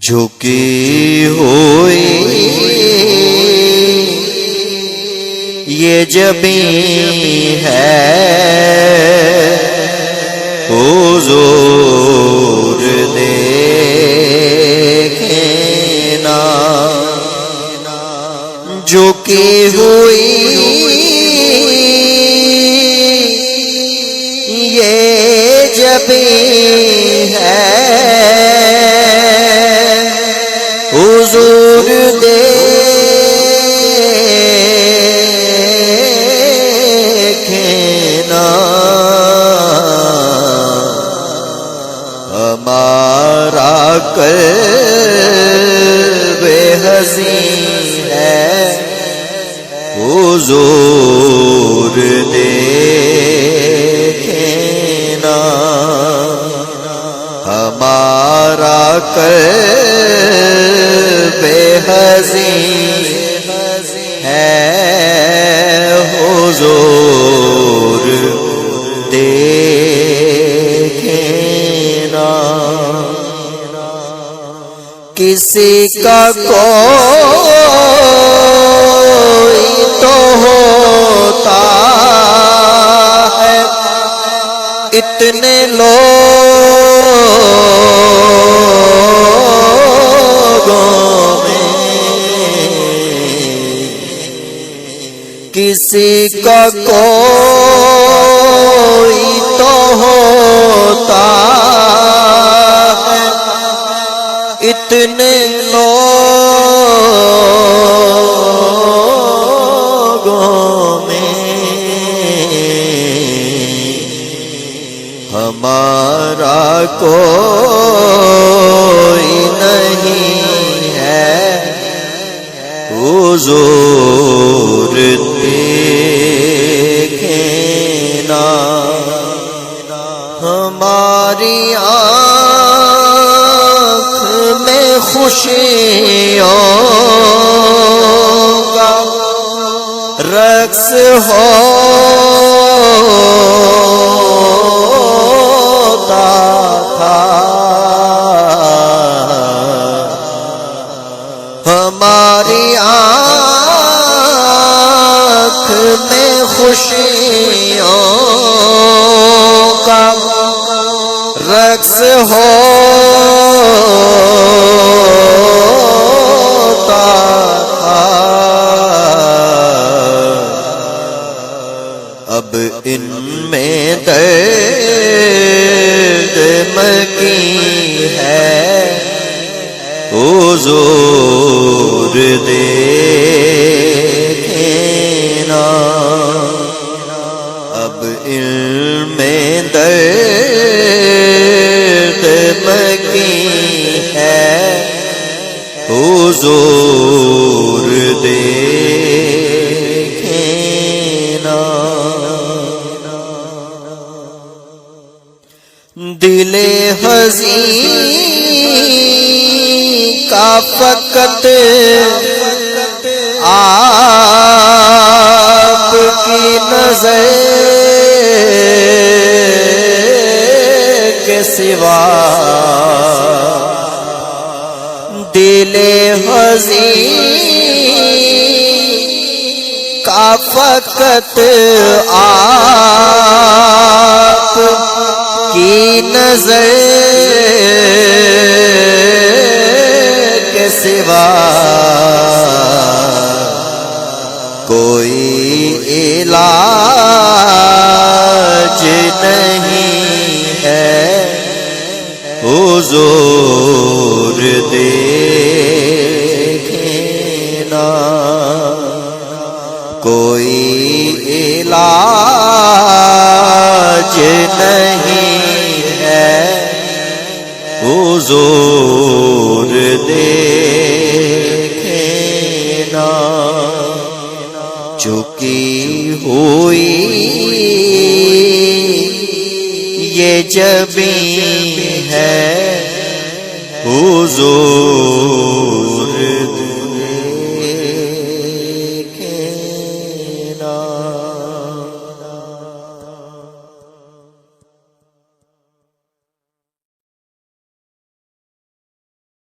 جھکی ہوئی یہ جبیں ہے حضور دیکھنا، جھکی ہوئی یہ جبیں ہے حضور دیکھنا، ہمارا قلب حزین ہے حضور دیکھنا، ہمارا قلب حزین ہے حضور دیکھنا، کسی کا کوئی تو ہوتا ہے اتنے لوگوں میں، کسی کا کوئی تو ہوتا ہے اتنے لوگوں میں، ہمارا کوئی نہیں ہے حضور دیکھنا، ہماری آنکھ میں خوشیوں کا رقص ہوتا تھا، ہماری آنکھ میں خوشیوں کا رقص ہوتا تھا، اب ان میں درد مکی ہے حضور دیکھنا، اب ان میں درد مکی ہے حضور دیکھنا، دل حزین کا فقط آپ کی نظر کے سوا، دل حزین کا فقط آپ کی نظر کے سوا کوئی علاج نہیں ہے حضور دیکھنا، کوئی علاج نہیں ہے حضور دیکھنا، جھکی ہوئی یہ جبیں ہے حضور